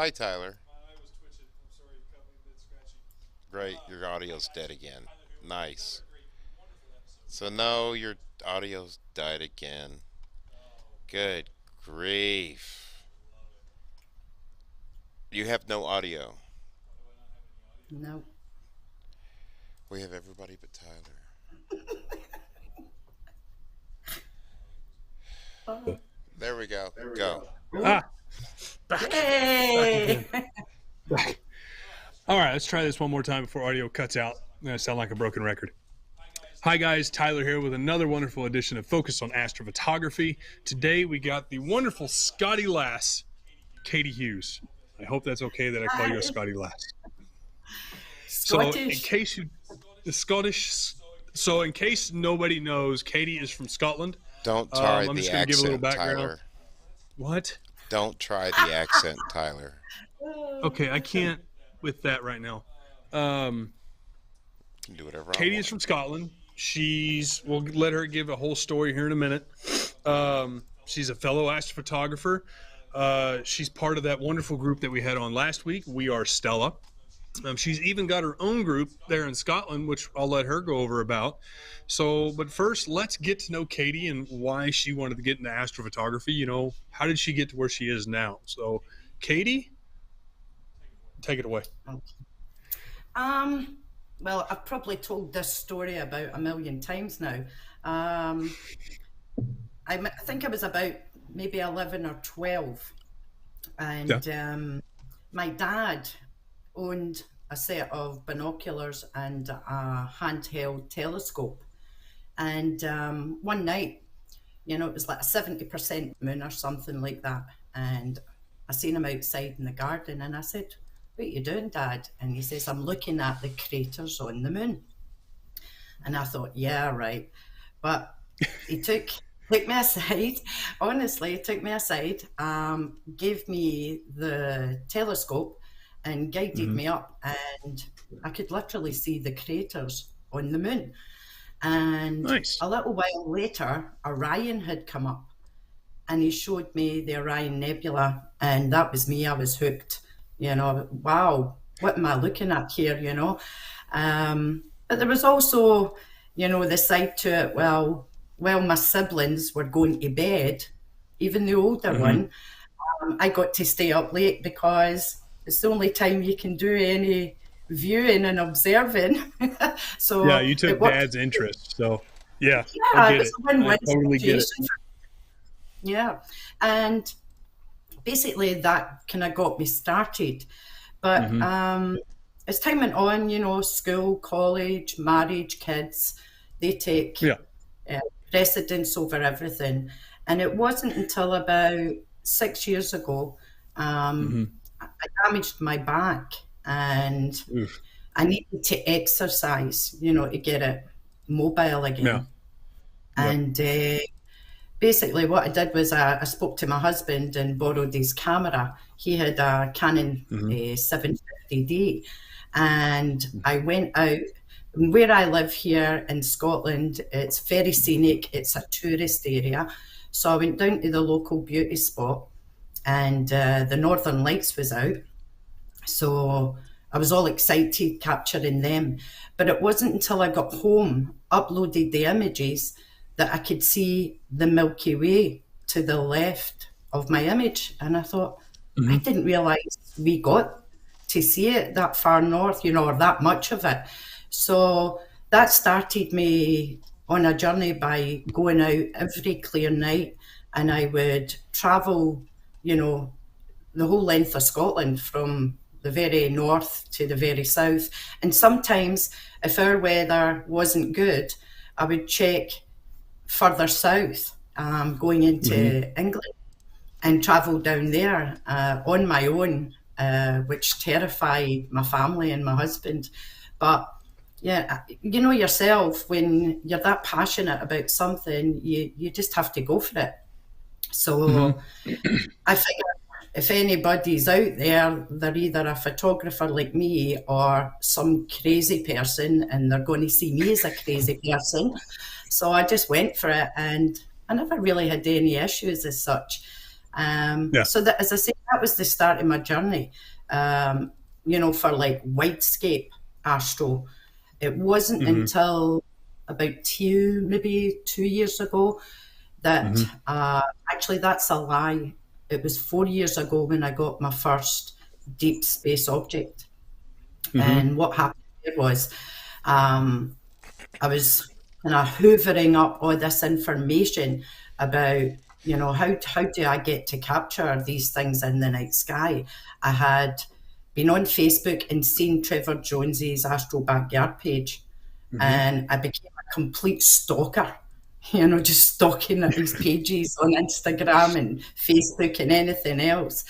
Hi, Tyler. Great. Your audio's dead again. Nice. So, no, your audio's died again. Good grief. You have no audio. No. We have everybody but Tyler. Oh. There we go. Go. Oh. Ah, back Yay! again. Back. All right, let's try this one more time before audio cuts out. I'm gonna sound like a broken record. Hi guys, Tyler here with another wonderful edition of Focus on Astrophotography. Today we got the wonderful Scotty Lass, Katie Hughes. I hope that's okay that I call you a Scotty Lass. So in Scottish. case you, the Scottish. So in case nobody knows, Katie is from Scotland. Don't try I'm the just gonna give a little accent, background. Tyler. What? Don't try the accent, Tyler. Okay, I can't with that right now. You can do whatever I Katie want. is from Scotland. We'll let her give a whole story here in a minute. She's a fellow astrophotographer. She's part of that wonderful group that we had on last week. We Are Stella. She's even got her own group there in Scotland, which I'll let her go over about. So, but first, let's get to know Katie and why she wanted to get into astrophotography. You know, how did she get to where she is now? So, Katie, take it away. Well, I've probably told this story about a million times now. I think I was about maybe 11 or 12, and my dad owned a set of binoculars and a handheld telescope. And one night, it was like a 70% moon or something like that. And I seen him outside in the garden and I said, "What are you doing, Dad?" And he says, "I'm looking at the craters on the moon." And I thought, yeah, right. But he took me aside, honestly, he took me aside, gave me the telescope and guided me up, and I could literally see the craters on the moon. And Nice. a little while later, Orion had come up and he showed me the Orion Nebula, and that was me. I was hooked. Wow, what am I looking at here? But there was also, the side to it. Well, while my siblings were going to bed, even the older one, I got to stay up late because it's the only time you can do any viewing and observing. So Yeah, you took it worked. Dad's interest. So, yeah, Yeah, I it get was it. a win-win I totally get it. situation. Yeah, and basically that kind of got me started. But as time went on, school, college, marriage, kids, they take Yeah. precedence over everything. And it wasn't until about 6 years ago, I damaged my back and Oof. I needed to exercise, to get it mobile again. Yeah. And basically what I did was I spoke to my husband and borrowed his camera. He had a Canon 750D, and I went out. Where I live here in Scotland, it's very scenic. It's a tourist area. So I went down to the local beauty spot, and the Northern Lights was out. So I was all excited capturing them. But it wasn't until I got home, uploaded the images, that I could see the Milky Way to the left of my image. And I thought, I didn't realise we got to see it that far north, or that much of it. So that started me on a journey by going out every clear night, and I would travel, the whole length of Scotland from the very north to the very south. And sometimes if our weather wasn't good, I would check further south, going into England, and travel down there on my own, which terrified my family and my husband. But yeah, yourself, when you're that passionate about something, you just have to go for it. So I figure if anybody's out there, they're either a photographer like me or some crazy person, and they're going to see me as a crazy person. So I just went for it, and I never really had any issues as such. So that, as I say, that was the start of my journey, for like widescape astro. It wasn't until about maybe 2 years ago that actually, that's a lie. It was 4 years ago when I got my first deep space object. And what happened there was I was kind of hoovering up all this information about, how do I get to capture these things in the night sky? I had been on Facebook and seen Trevor Jones's Astro Backyard page, and I became a complete stalker, just stalking at these pages on Instagram and Facebook and anything else.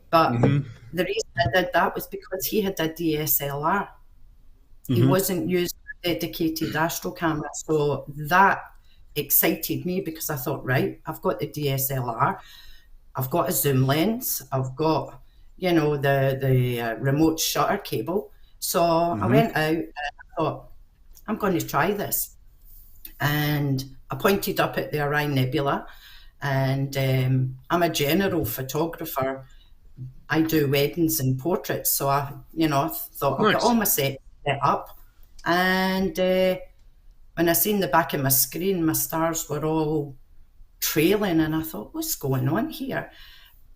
But the reason I did that was because he had a DSLR. He wasn't using a dedicated astro camera. So that excited me because I thought, right, I've got the DSLR, I've got a zoom lens, I've got, the remote shutter cable. So I went out and I thought, I'm going to try this. And I pointed up at the Orion Nebula, and I'm a general photographer. I do weddings and portraits. So I thought, I've got all my set up. And when I seen the back of my screen, my stars were all trailing, and I thought, what's going on here?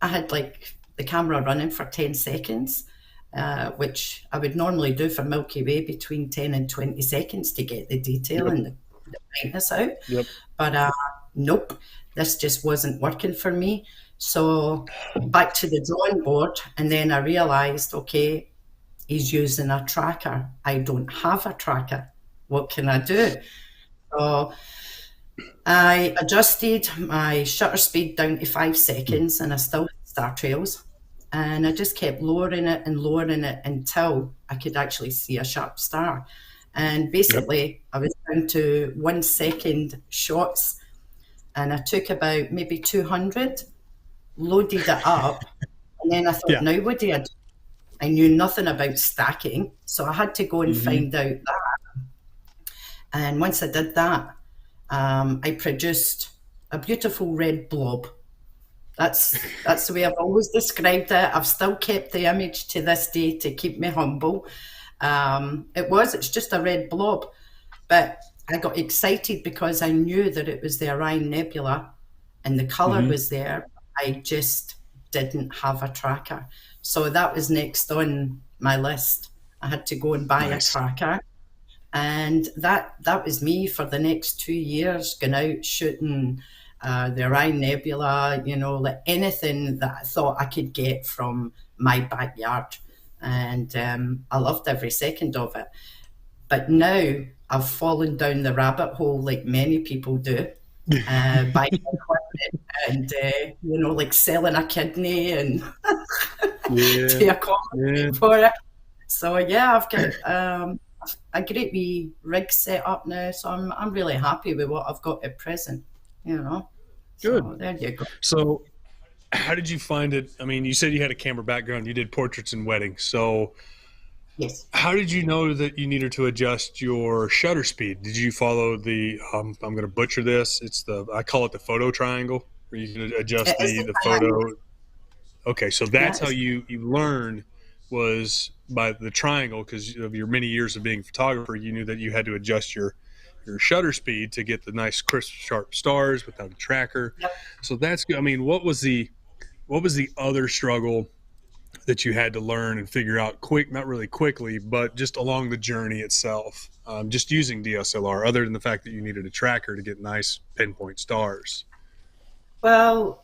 I had like the camera running for 10 seconds, which I would normally do for Milky Way between 10 and 20 seconds to get the detail and the brightness out. But nope, this just wasn't working for me. So back to the drawing board, and then I realized, okay, he's using a tracker. I don't have a tracker. What can I do? So I adjusted my shutter speed down to 5 seconds, and I still had star trails. And I just kept lowering it until I could actually see a sharp star. And basically, I was down to 1 second shots, and I took about maybe 200, loaded it up, and then I thought, now what do I do? I knew nothing about stacking, so I had to go and find out that. And once I did that, I produced a beautiful red blob. That's the way I've always described it. I've still kept the image to this day to keep me humble. It's just a red blob, but I got excited because I knew that it was the Orion Nebula and the color was there. I just didn't have a tracker. So that was next on my list. I had to go and buy a tracker. And that was me for the next 2 years, going out shooting the Orion Nebula, like anything that I thought I could get from my backyard. And I loved every second of it. But now I've fallen down the rabbit hole like many people do, buying equipment and, like selling a kidney and to accommodate for it. So I've got a great wee rig set up now. So I'm really happy with what I've got at present, Good. So there you go. So how did you find it? I mean, you said you had a camera background. You did portraits and weddings. So yes. How did you know that you needed to adjust your shutter speed? Did you follow the, I'm going to butcher this, I call it the photo triangle, where you can adjust the photo. Okay, so that's how you learned, was by the triangle, because of your many years of being a photographer. You knew that you had to adjust your shutter speed to get the nice crisp sharp stars without a tracker. Yep. So that's good. I mean, what was the other struggle that you had to learn and figure out not really quickly, but just along the journey itself, just using DSLR, other than the fact that you needed a tracker to get nice pinpoint stars? Well,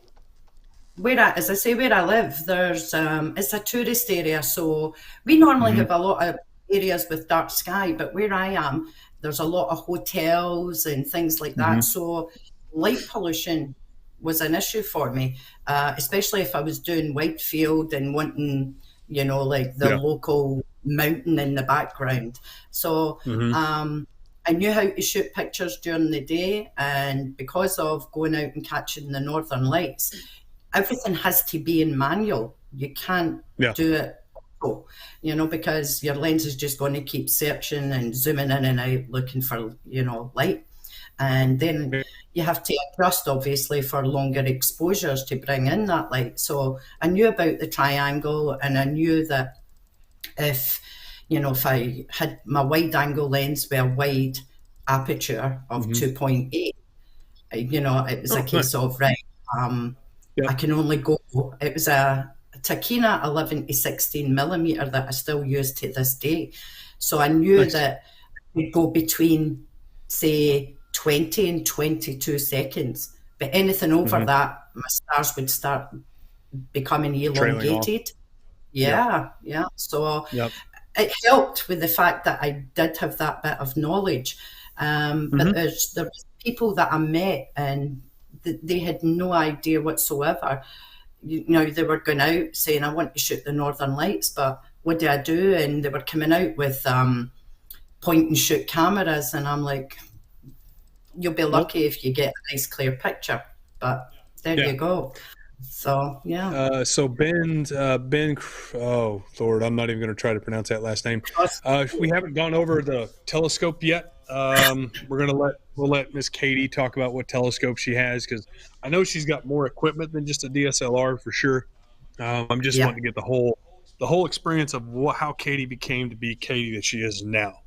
where I live, there's it's a tourist area, so we normally have a lot of areas with dark sky, but where I am, there's a lot of hotels and things like that. So light pollution was an issue for me, especially if I was doing wide field and wanting, like the local mountain in the background. So I knew how to shoot pictures during the day, and because of going out and catching the northern lights, everything has to be in manual. You can't do it because your lens is just going to keep searching and zooming in and out looking for, light. And then you have to adjust, obviously, for longer exposures to bring in that light. So I knew about the triangle, and I knew that if I had my wide angle lens with a wide aperture of 2.8, it was a case of, right, I can only go, it was a Takina 11 to 16 millimeter that I still use to this day. So I knew that we'd go between, say, 20 and 22 seconds. But anything over that, my stars would start becoming elongated. Yeah. So it helped with the fact that I did have that bit of knowledge. But there was people that I met, and they had no idea whatsoever. They were going out saying, I want to shoot the Northern Lights, but what do I do? And they were coming out with point and shoot cameras, and I'm like, you'll be lucky if you get a nice clear picture. But there you go. So so Ben, oh Lord, I'm not even going to try to pronounce that last name. We haven't gone over the telescope yet. We'll let Miss Katie talk about what telescope she has, because I know she's got more equipment than just a DSLR for sure. I'm just wanting to get the whole experience of how Katie became to be Katie that she is now.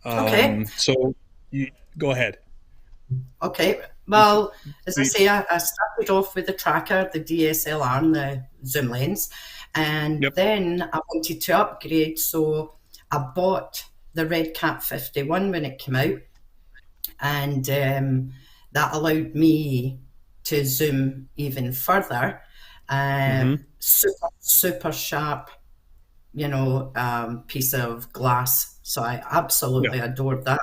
Okay. So you go ahead. Okay. Well, as I say, I started off with the tracker, the DSLR, and the zoom lens, and then I wanted to upgrade, so I bought the Red Cat 51 when it came out, and that allowed me to zoom even further. Super sharp, piece of glass. So I absolutely adored that,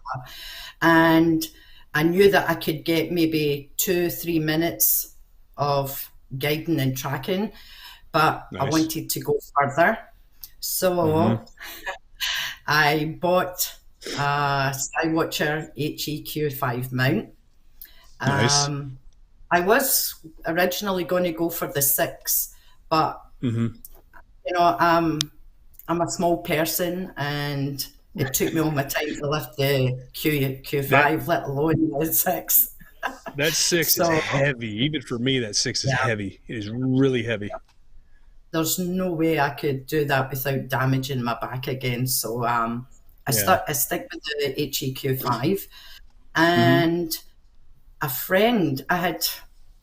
and I knew that I could get maybe 2-3 minutes of guiding and tracking, but I wanted to go further. So I bought a Skywatcher HEQ5 mount. I was originally going to go for the 6, but I'm a small person, and it took me all my time to lift the Q5, let alone the 6. That 6 is heavy. Even for me, that 6 is heavy. It is really heavy. There's no way I could do that without damaging my back again. So I stick with the HEQ5. And a friend, I had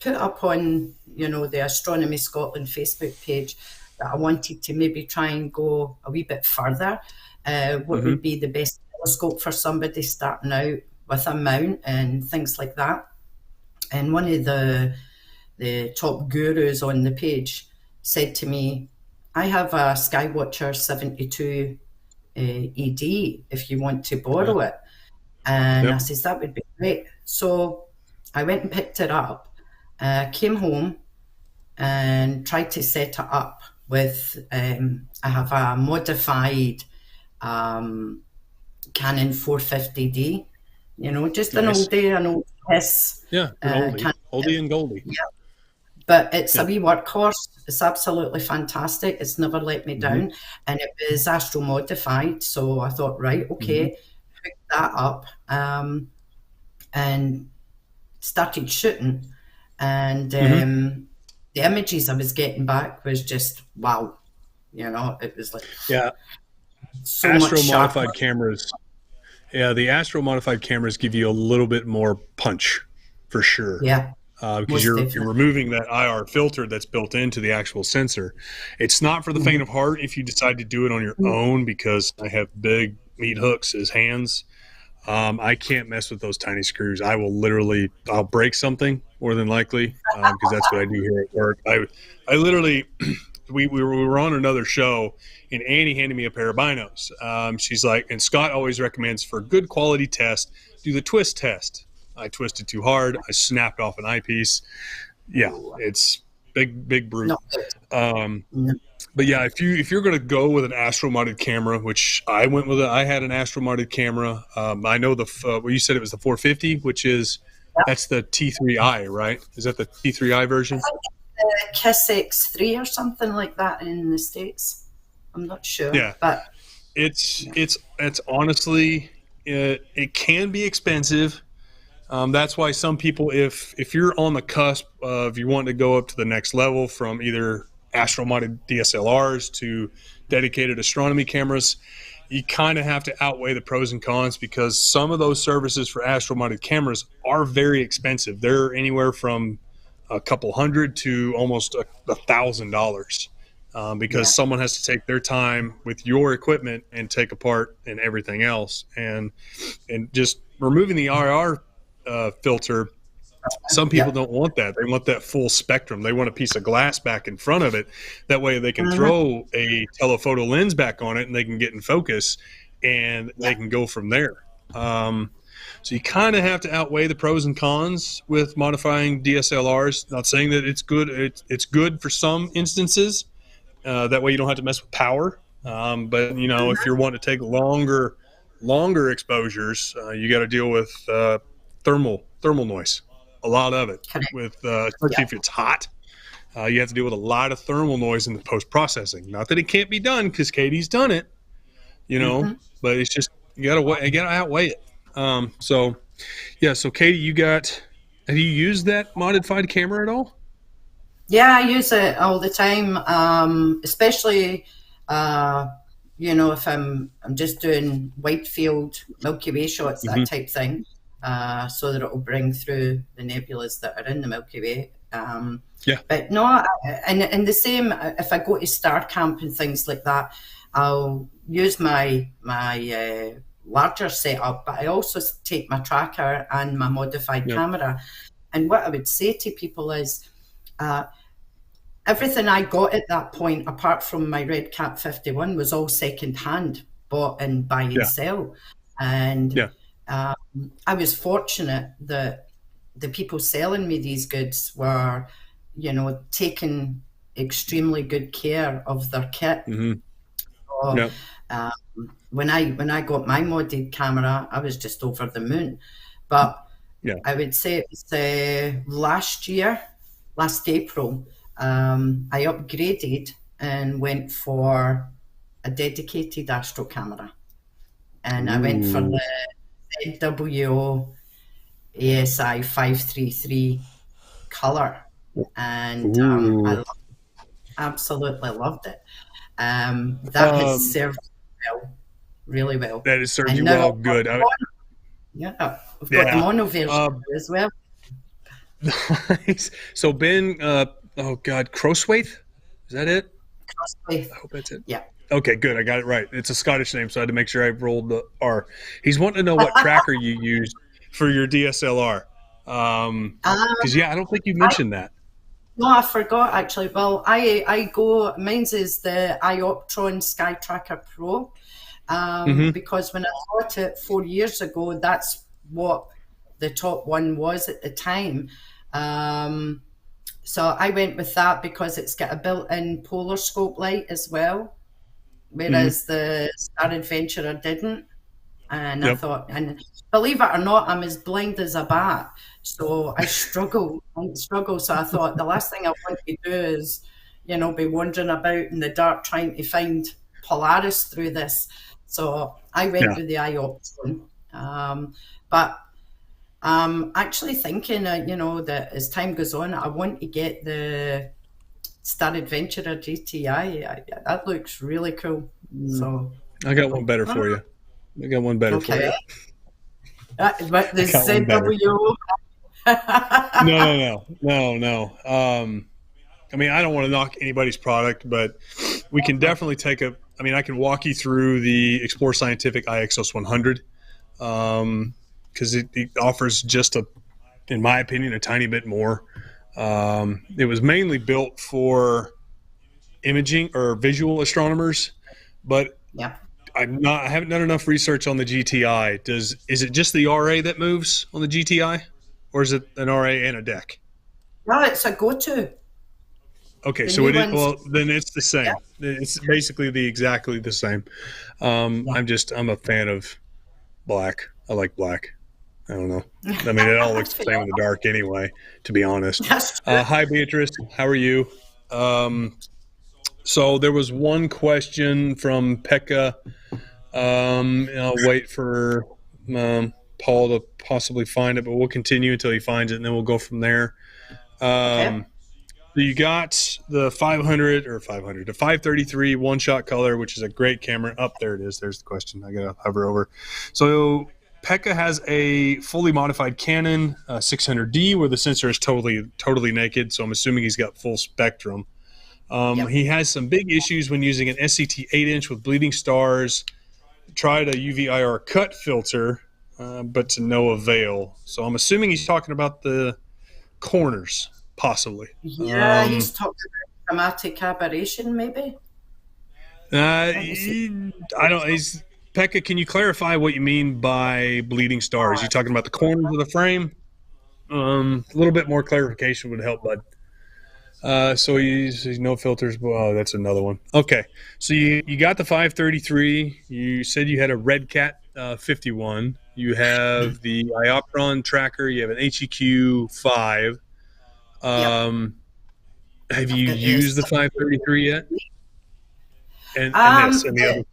put up on, the Astronomy Scotland Facebook page that I wanted to maybe try and go a wee bit further. What would be the best telescope for somebody starting out with a mount and things like that. And one of the top gurus on the page said to me, I have a Skywatcher 72 ED if you want to borrow it. And I says, that would be great. So I went and picked it up, came home and tried to set it up with, I have a modified Canon 450D, just an old piss. Yeah, oldie and goldie. Yeah. But it's a wee workhorse. It's absolutely fantastic. It's never let me down. And it was Astro modified. So I thought, right, okay, hooked that up and started shooting. And the images I was getting back was just wow. It was like so Astro much modified sharper. cameras. Yeah, the Astro modified cameras give you a little bit more punch for sure. Yeah. Because you're removing that IR filter that's built into the actual sensor. It's not for the faint of heart if you decide to do it on your own, because I have big meat hooks as hands. I can't mess with those tiny screws. I'll break something more than likely, because that's what I do here at work. I literally, we were on another show, and Annie handed me a pair of binos. She's like, and Scott always recommends for a good quality test, do the twist test. I twisted too hard. I snapped off an eyepiece. Yeah, it's big brute. But yeah, if you're going to go with an Astro modded camera, which I went with, I had an Astro modded camera. I know you said it was the 450, which is that's the T3i, right? Is that the T3i version? KISS X3 or something like that in the States. I'm not sure. Yeah, but it's honestly it can be expensive. That's why some people, if you're on the cusp of you want to go up to the next level from either astro-mounted DSLRs to dedicated astronomy cameras, you kind of have to outweigh the pros and cons, because some of those services for astro-mounted cameras are very expensive. They're anywhere from a couple hundred to almost $1,000, because someone has to take their time with your equipment and take apart and everything else. And just removing the IR filter, some people don't want that. They want that full spectrum. They want a piece of glass back in front of it. That way they can throw a telephoto lens back on it and they can get in focus, and they can go from there. So you kind of have to outweigh the pros and cons with modifying DSLRs. Not saying that it's good. It's good for some instances. That way you don't have to mess with power. But if you're wanting to take longer exposures, you got to deal with thermal noise, a lot of it. With especially if it's hot, you have to deal with a lot of thermal noise in the post processing. Not that it can't be done, because Katie's done it, but it's just you gotta outweigh it. So Katie, have you used that modified camera at all? Yeah, I use it all the time, especially if I'm just doing wide field Milky Way shots, that type thing, so that it will bring through the nebulas that are in the Milky Way. But no, and the same if I go to star camp and things like that, I'll use my larger setup, but I also take my tracker and my modified camera. And what I would say to people is, everything I got at that point, apart from my Red Cap 51, was all second hand, bought and buy and sell. And I was fortunate that the people selling me these goods were, taking extremely good care of their kit. So, when I got my modded camera, I was just over the moon. But I would say it was last April, I upgraded and went for a dedicated astro camera. And I went for the ZWO ASI 533 color. And I absolutely loved it. That has served really well. That has served you well. Good. I've got the mono version as well. Nice. So Ben, Crosthwaite? Is that it? Crosthwaite. I hope that's it. Yeah. Okay, good. I got it right. It's a Scottish name, so I had to make sure I rolled the R. He's wanting to know what tracker you use for your DSLR. Because I don't think you mentioned that. No, I forgot actually. Well, mine's is the Ioptron Sky Tracker Pro, because when I bought it 4 years ago, that's what the top one was at the time. So I went with that because it's got a built-in polar scope light as well, whereas the Star Adventurer didn't. And I thought, and believe it or not, I'm as blind as a bat. So I struggle. So I thought the last thing I want to do is, be wandering about in the dark trying to find Polaris through this. So I went with the Ioptron. But I'm actually thinking, that as time goes on, I want to get the Star Adventurer GTI. That looks really cool. So I got one better for you. I got one better for you. But the ZW. No. I mean, I don't want to knock anybody's product, but we can definitely I can walk you through the Explore Scientific iXOS 100, because it offers just in my opinion, a tiny bit more. It was mainly built for imaging or visual astronomers, but I haven't done enough research on the GTI. Is it just the RA that moves on the GTI, or is it an RA and a deck? No, it's a go-to. Okay, so then it's the same. Yeah. It's basically exactly the same. I'm a fan of black. I like black. I don't know. I mean, it all looks the same in the dark anyway, to be honest. Hi, Beatrice. How are you? So there was one question from Pekka. I'll wait for Paul to possibly find it, but we'll continue until he finds it, and then we'll go from there. Okay. You got the 500, the 533 one-shot color, which is a great camera. Up there it is. There's the question. I got to hover over. So Pekka has a fully modified Canon 600D where the sensor is totally naked, so I'm assuming he's got full spectrum. Yep. He has some big issues when using an SCT 8-inch with bleeding stars. Tried a UV IR cut filter, but to no avail. So I'm assuming he's talking about the corners, possibly. Yeah, he's talking about chromatic aberration, maybe. I don't. Pekka, can you clarify what you mean by bleeding stars? You talking about the corners of the frame? A little bit more clarification would help, bud. So he's no filters. Oh, that's another one. Okay, so you got the 533. You said you had a Red Cat 51. You have the Ioptron tracker. You have an HEQ 5. Have you used the 533 yet? And the other thing.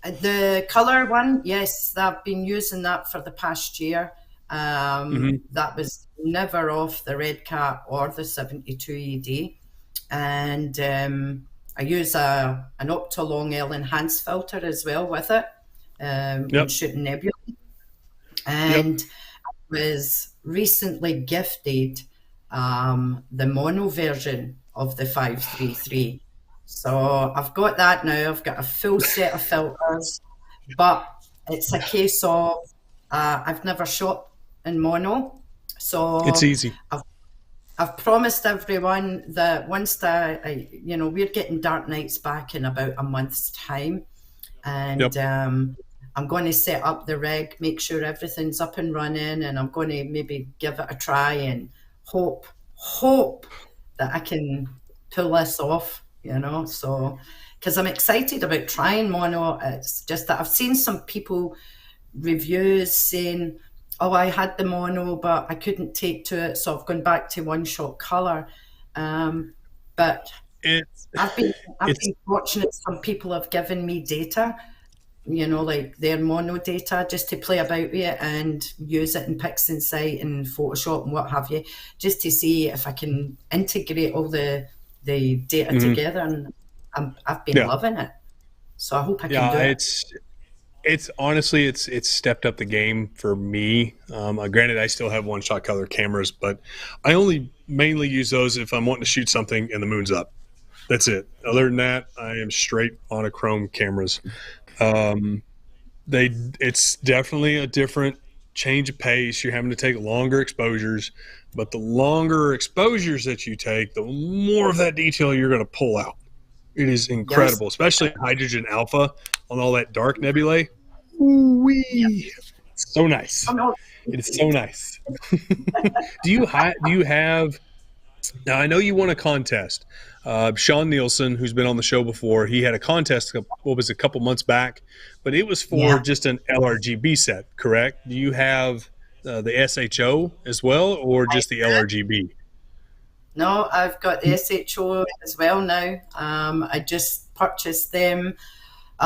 The color one, yes, I've been using that for the past year. That was never off the Red Cat or the 72 ED. And I use an Optolong L enhanced filter as well with it when shooting nebula. And I was recently gifted the mono version of the 533. So I've got that now. I've got a full set of filters, but it's a case of I've never shot in mono, so it's easy. I've promised everyone that once we're getting dark nights back in about a month's time, and I'm going to set up the rig, make sure everything's up and running, and I'm going to maybe give it a try and hope that I can pull this off. So because I'm excited about trying mono. It's just that I've seen some people reviews saying, oh, I had the mono but I couldn't take to it, so I've gone back to one shot color. But I've been fortunate. Some people have given me data, like their mono data, just to play about with it and use it in PixInsight and Photoshop and what have you, just to see if I can integrate all the data together, and I've been loving it. So I hope I can do it. It's honestly, it's stepped up the game for me. Granted, I still have one-shot color cameras, but I only mainly use those if I'm wanting to shoot something and the moon's up. That's it. Other than that, I am straight monochrome cameras. It's definitely a different change of pace. You're having to take longer exposures, but the longer exposures that you take, the more of that detail you're going to pull out. It is incredible, especially hydrogen alpha on all that dark nebulae. Ooh-wee. So nice. It is so nice. Do you have? Now I know you won a contest. Sean Nielsen, who's been on the show before, he had a contest. What was it, a couple months back? But it was for just an LRGB set, correct? Do you have the SHO as well, or just the LRGB? No, I've got the SHO as well now. I just purchased them 2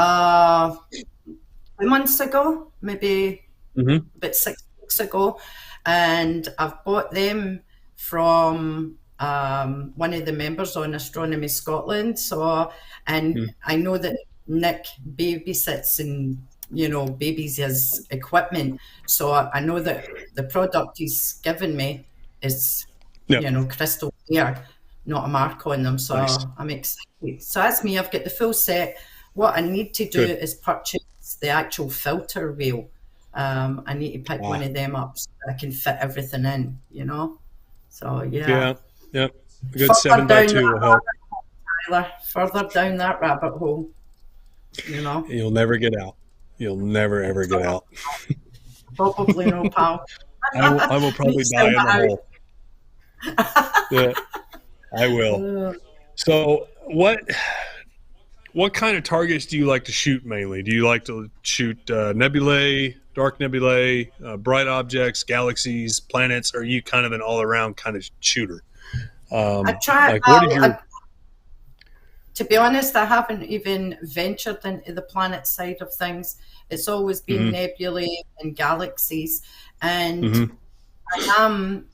months ago, maybe about 6 weeks ago, and I've bought them from one of the members on Astronomy Scotland. So, and I know that Nick babysits and babies his equipment, so I know that the product he's given me is crystal clear, not a mark on them. So nice. I'm excited. So that's me. I've got the full set. What I need to do is purchase the actual filter wheel. I need to pick one of them up so I can fit everything in. So yeah. A good 7x2 will help. Tyler, further down that rabbit hole. You'll never get out. You'll never ever get out. Probably no, pal. I will probably die in the hole. Yeah, I will. So what kind of targets do you like to shoot mainly? Do you like to shoot nebulae, dark nebulae, bright objects, galaxies, planets? Or are you kind of an all-around kind of shooter? I try. To be honest, I haven't even ventured into the planet side of things. It's always been nebulae and galaxies. And I am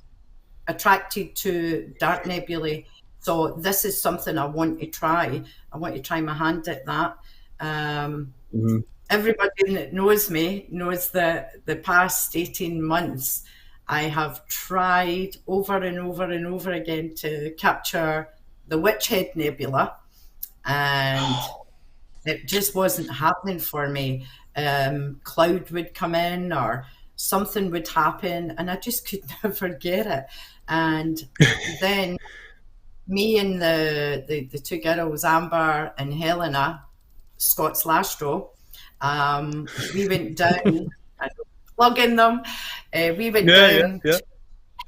attracted to dark nebulae. So this is something I want to try. I want to try my hand at that. Everybody that knows me knows that the past 18 months, I have tried over and over and over again to capture the Witchhead Nebula, and it just wasn't happening for me. Cloud would come in or something would happen, and I just could never get it. And then me and the two girls, Amber and Helena, Scott's Lastro, we went down, plugging them. We went down to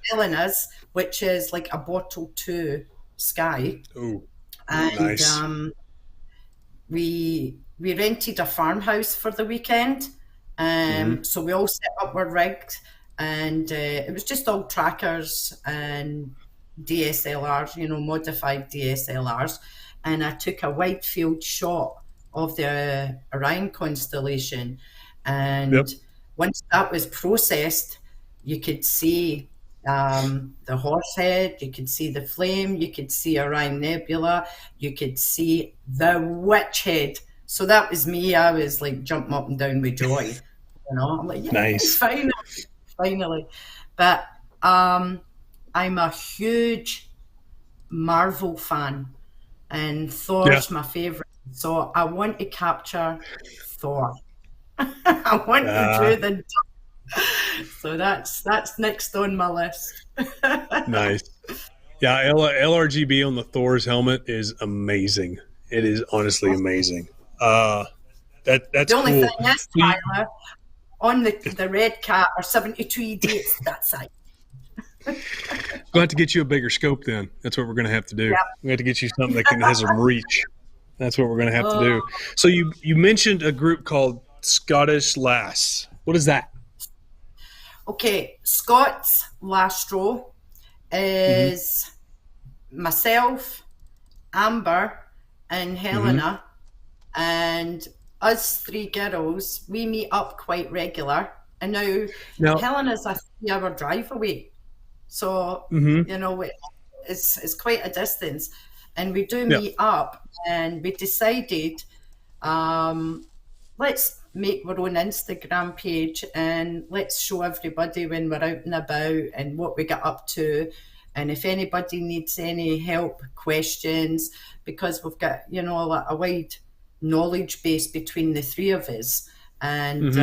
Helena's, which is like a bottle 2 sky. Oh, and nice. We rented a farmhouse for the weekend. So we all set up our rigged, and it was just all trackers and DSLRs, modified DSLRs. And I took a wide field shot of the Orion constellation. And once that was processed, you could see the Horsehead, you could see the Flame, you could see Orion Nebula, you could see the Witchhead. So that was me. I was like jumping up and down with joy. I'm like, yeah, nice. Finally. But I'm a huge Marvel fan, and Thor's my favorite. So I want to capture Thor. I want to do the. So that's next on my list. Nice. Yeah, LRGB on the Thor's helmet is amazing. It is honestly amazing. That's the only cool. thing is, Tyler, on the Red Cat are 72 dates that side. We'll have to get you a bigger scope then. That's what we're going to have to do. Yep. We have to get you something that has some reach. That's what we're going to have to do. So you mentioned a group called Scottish Lass. What is that? Okay, Scott's Lastro is myself, Amber, and Helena, and us 3 girls. We meet up quite regular, and now Helena's a 3-hour drive away, so it's quite a distance, and we do meet up, and we decided let's make our own Instagram page and let's show everybody when we're out and about and what we get up to, and if anybody needs any help, questions, because we've got a wide knowledge base between the 3 of us, and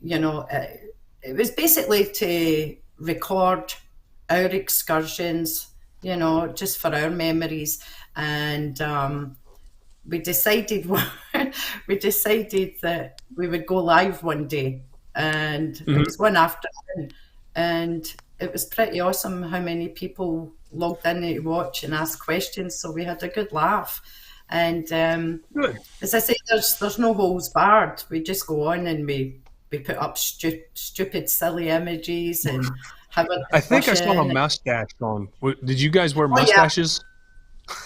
it was basically to record our excursions, just for our memories. And we decided that we would go live one day, and it was one afternoon, and it was pretty awesome how many people logged in to watch and ask questions. So we had a good laugh, and as I say, there's no holds barred. We just go on and we put up stupid silly images and have a I think I saw a mustache on. Did you guys wear mustaches?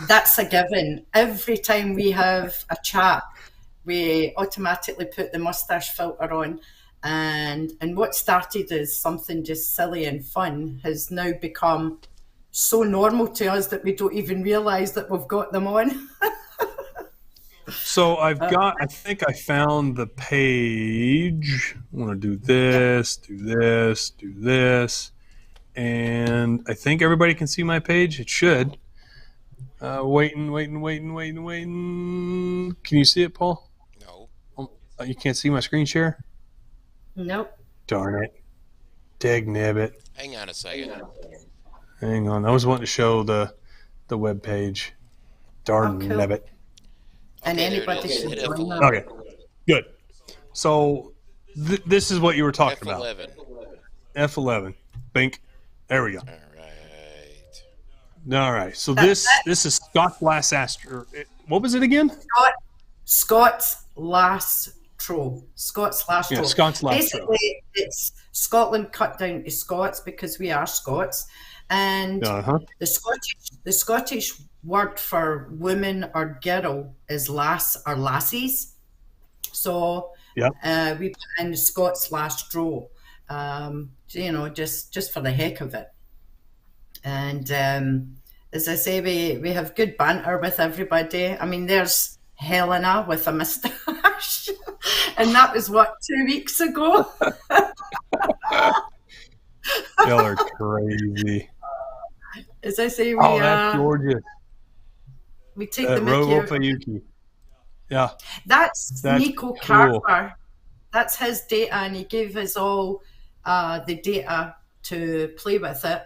That's a given. Every time we have a chat, we automatically put the mustache filter on, and what started as something just silly and fun has now become so normal to us that we don't even realize that we've got them on. So I think I found the page. I want to do this, and I think everybody can see my page. It should. Waiting. Can you see it, Paul? No. You can't see my screen share? Nope. Darn it. Dagnabbit. Hang on a second. Hang on. I was wanting to show the web page. Darn nabbit. And anybody should join that. Okay. Good. So this is what you were talking F11. about. F11. Bink. There we go. All right. So this is Scott Lass Astro. What was it again? Scott's Lastro. Scott's Lastro. Yeah, Scott's Lastro. Basically, it's Scotland cut down to Scots because we are Scots, and the Scottish word for woman or girl is lass or lassies. So we put in Scott's last row, just for the heck of it. And as I say, we have good banter with everybody. I mean, there's Helena with a moustache, and that was 2 weeks ago. Y'all are crazy. As I say, that's gorgeous. We take the Mickey out. Yeah. That's Nico cool. Carver. That's his data, and he gave us all the data to play with it,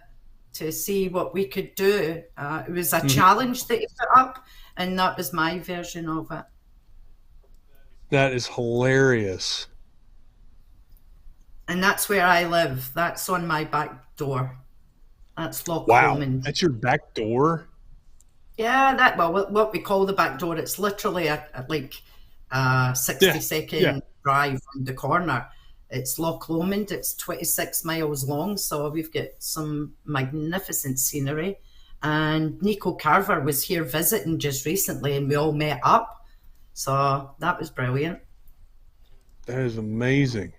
to see what we could do. It was a challenge that he put up, and that was my version of it. That is hilarious. And that's where I live. That's on my back door. That's Loch Wow. Lomond. That's your back door? Yeah, what we call the back door. It's literally a 60-second drive from the corner. It's Loch Lomond. It's 26 miles long, so we've got some magnificent scenery. And Nico Carver was here visiting just recently, and we all met up. So that was brilliant. That is amazing.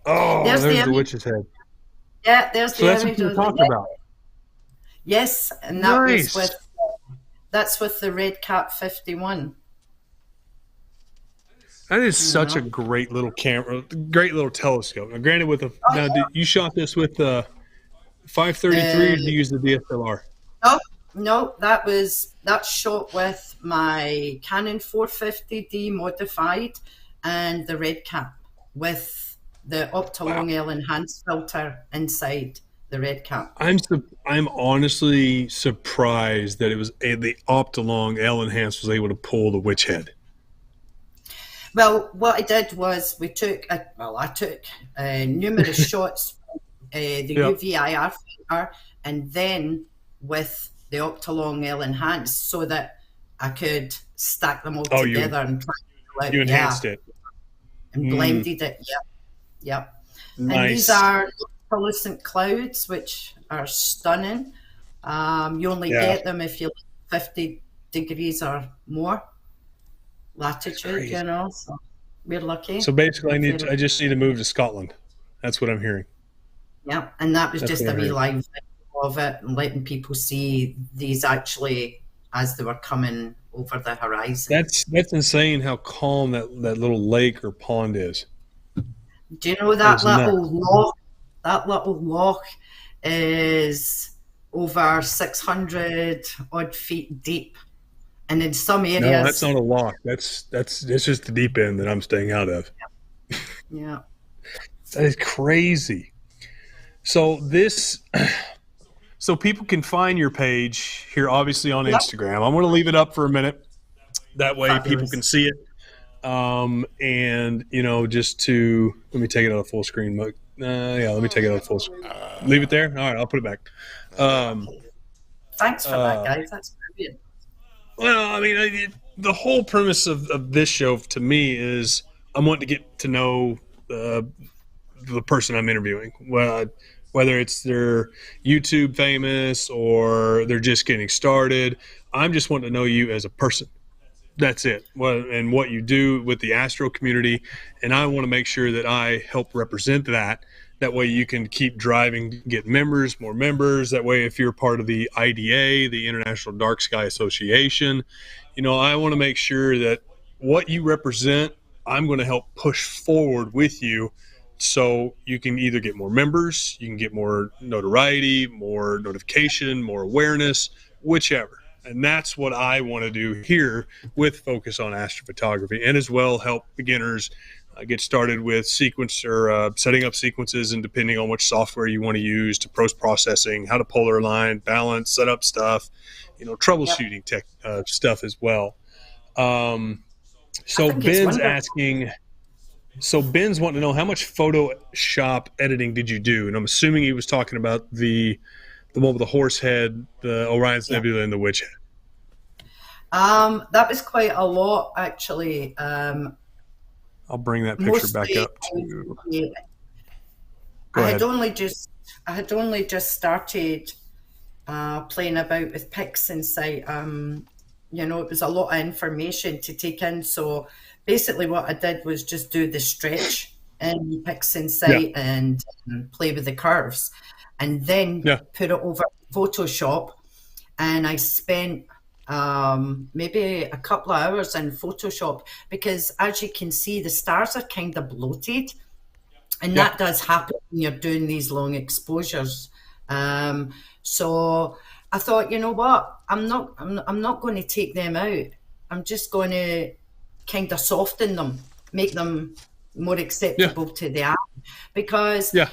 Oh, there's the witch's head. Yeah, there's the image. So that's what what you're talking about. Yes, and that was that's with the Red Cap 51. That is such a great little camera, great little telescope. Now, granted, you shot this with the 533, or did you use the DSLR? No, that's shot with my Canon 450D modified and the Red Cap with the Optolong L enhanced filter inside the Red Cap. I'm honestly surprised that it was the Optolong L enhanced was able to pull the witch head. Well, what I did was I took numerous shots, the UV-IR filter, and then with the Optolong L enhanced, so that I could stack them all together and try to you enhanced it and blended it. Yep. Nice. And these are translucent clouds, which are stunning. You only get them if you 50 degrees or more latitude, so we're lucky. So basically I just need to move to Scotland. That's what I'm hearing. Yeah, and that was just a wee live video of it, and letting people see these actually as they were coming over the horizon. That's insane how calm that little lake or pond is. Do you know that little loch? That little loch is over 600 odd feet deep. And in some areas, no, that's not a lock. That's just the deep end that I'm staying out of. Yeah, that is crazy. So people can find your page here, obviously on Instagram. I'm going to leave it up for a minute. That way, people can see it. And just to let me take it out of full screen mode. Let me take it out of full screen. Leave it there. All right, I'll put it back. Thanks for that, guys. That's brilliant. Well, I mean, the whole premise of this show to me is I'm wanting to get to know the person I'm interviewing. Whether it's they're YouTube famous or they're just getting started, I'm just wanting to know you as a person. That's it. And what you do with the astro community, and I want to make sure that I help represent that. That way you can keep driving, get more members. That way, if you're part of the IDA, the International Dark Sky Association, I want to make sure that what you represent, I'm going to help push forward with you, so you can either get more members, you can get more notoriety, more notification, more awareness, whichever. And that's what I want to do here with Focus on Astrophotography, and as well help beginners get started with setting up sequences, and depending on which software you want to use, to post-processing, how to polar align, balance, set up stuff, troubleshooting tech stuff as well. So Ben's asking, Ben's wanting to know, how much Photoshop editing did you do? And I'm assuming he was talking about the one with the horse head, the Orion's Nebula, and the witch head. That was quite a lot, actually. I'll bring that picture back up to. I had only just started playing about with pics and sight. It was a lot of information to take in. So basically what I did was just do the stretch in pics and sight and play with the curves, and then put it over Photoshop. And I spent maybe a couple of hours in Photoshop, because as you can see, the stars are kind of bloated. And that does happen when you're doing these long exposures. So I thought, you know what, I'm not going to take them out. I'm just going to kind of soften them, make them more acceptable to the eye, because I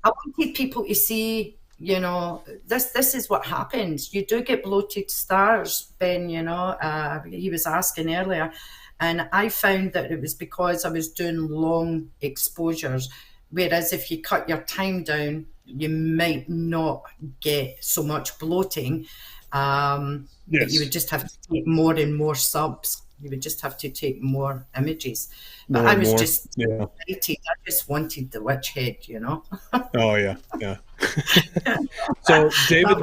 wanted people to see, this is what happens. You do get bloated stars, Ben. He was asking earlier, and I found that it was because I was doing long exposures. Whereas if you cut your time down, you might not get so much bloating. But you would just have to take more and more subs. You would just have to take more images. But I was just excited. I just wanted the witch head, Oh, yeah. So David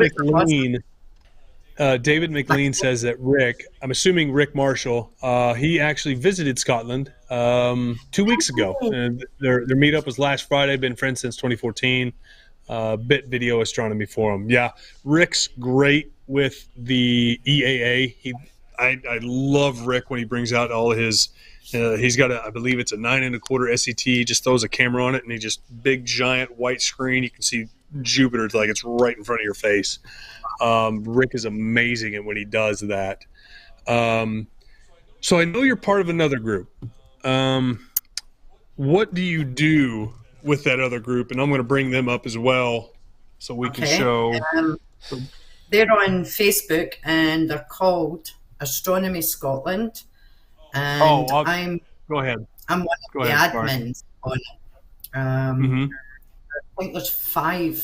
McLean says that Rick, I'm assuming Rick Marshall, he actually visited Scotland 2 weeks ago. And their meetup was last Friday. Been friends since 2014. Bit Video Astronomy Forum. Yeah, Rick's great with the EAA. I love Rick when he brings out all of his. He's got I believe it's a 9 1/4 SET. He just throws a camera on it, and he just big giant white screen. You can see Jupiter like it's right in front of your face. Rick is amazing at when he does that. So I know you're part of another group. What do you do with that other group? And I'm going to bring them up as well, so we can show. They're on Facebook, and they're called Astronomy Scotland. And go ahead. I'm one of the admins on it. I think there's five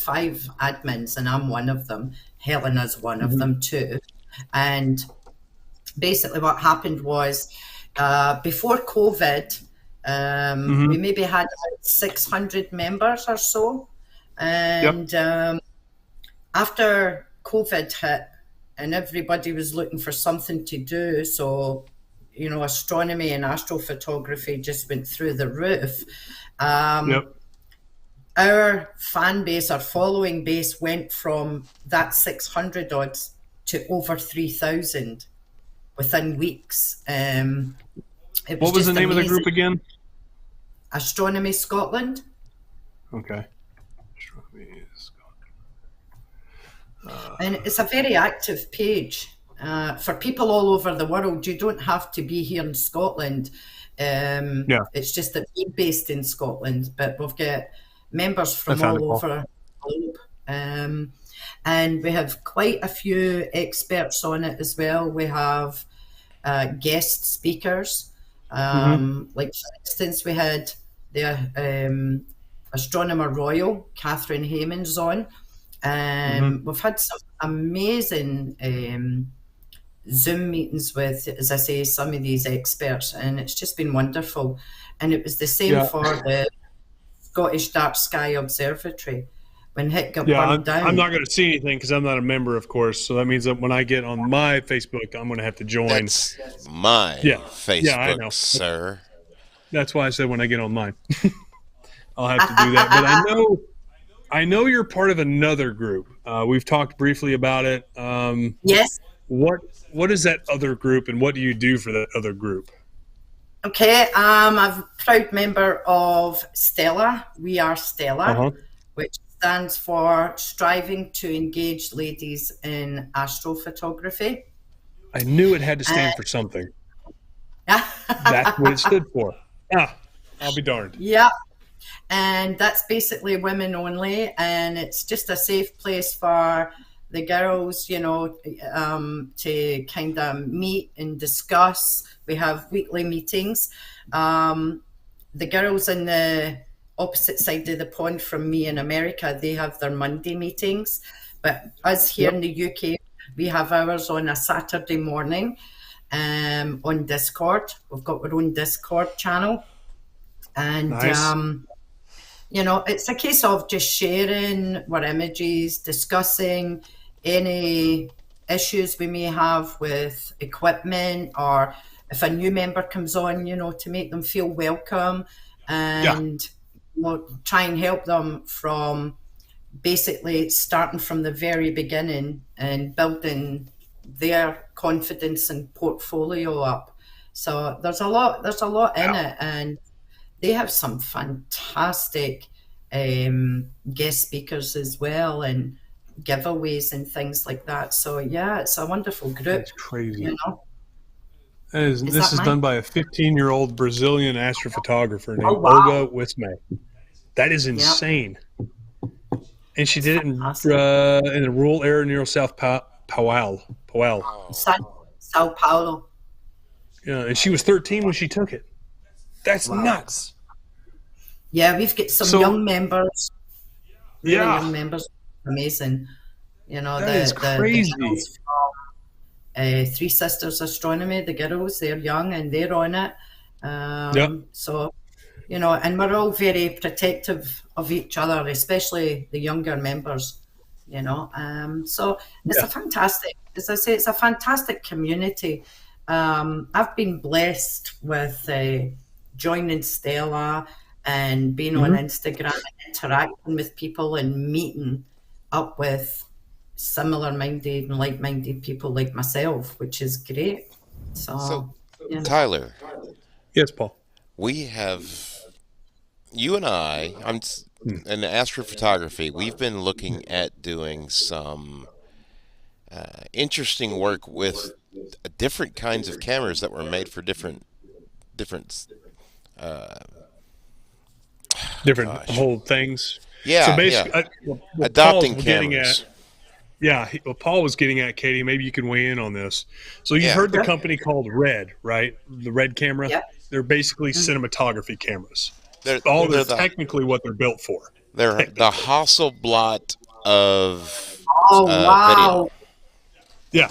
admins, and I'm one of them. Helena's one of them too. And basically what happened was, before COVID, we maybe had about 600 members or so. And after COVID hit and everybody was looking for something to do, so astronomy and astrophotography just went through the roof. Our fan base, our following base, went from that 600 odds to over 3,000 within weeks. What was the name of the group again? Astronomy Scotland. Okay. And it's a very active page. For people all over the world. You don't have to be here in Scotland. It's just that we're based in Scotland, but we've got members from all over the globe. And we have quite a few experts on it as well. We have guest speakers. Like, for instance, we had the Astronomer Royal, Catherine Haymans, on. We've had some amazing Zoom meetings with, as I say, some of these experts, and it's just been wonderful. And it was the same for the Scottish Dark Sky Observatory when it got burned down. I'm not going to see anything because I'm not a member, of course. So that means that when I get on my Facebook, I'm going to have to join. That's my Facebook, sir. That's why I said when I get on mine, I'll have to do that. But I know you're part of another group. We've talked briefly about it. Yes. What is that other group, and what do you do for that other group? Okay, I'm a proud member of Stella. We are Stella, which stands for Striving to Engage Ladies in Astrophotography. I knew it had to stand for something. That's what it stood for. I'll be darned. Yeah. And that's basically women only, and it's just a safe place for the girls, to kind of meet and discuss. We have weekly meetings. The girls on the opposite side of the pond from me in America, they have their Monday meetings. But us here in the UK, we have ours on a Saturday morning on Discord. We've got our own Discord channel. And, it's a case of just sharing our images, discussing, any issues we may have with equipment, or if a new member comes on, to make them feel welcome, and try and help them from basically starting from the very beginning and building their confidence and portfolio up. So there's a lot in it, and they have some fantastic guest speakers as well, and giveaways and things like that. So yeah, it's a wonderful group. That's crazy. Is this is done by a 15-year-old Brazilian astrophotographer named wow. Olga Wismay. That is insane. And she did it in a rural area near South Paulo. Sao Paulo. Yeah, and she was 13 when she took it. That's nuts. Yeah, we've got some young members. Really young members. Amazing. That is crazy. The girls from, Three Sisters Astronomy, the girls, they're young and they're on it. So, and we're all very protective of each other, especially the younger members, So it's a fantastic, as I say, it's a fantastic community. I've been blessed with joining Stella and being on Instagram and interacting with people and meeting up with similar-minded and like-minded people like myself, which is great. So Tyler. Yes, Paul. We have, you and I'm in astrophotography, we've been looking at doing some interesting work with different kinds of cameras that were made for different whole things. Yeah. So basically, adopting cameras. What Paul was getting at, Katie, maybe you can weigh in on this. So you've heard the company called Red, right? The Red camera. Yep. They're basically cinematography cameras. They're technically what they're built for. They're the Hasselblad of wow. video. Yeah.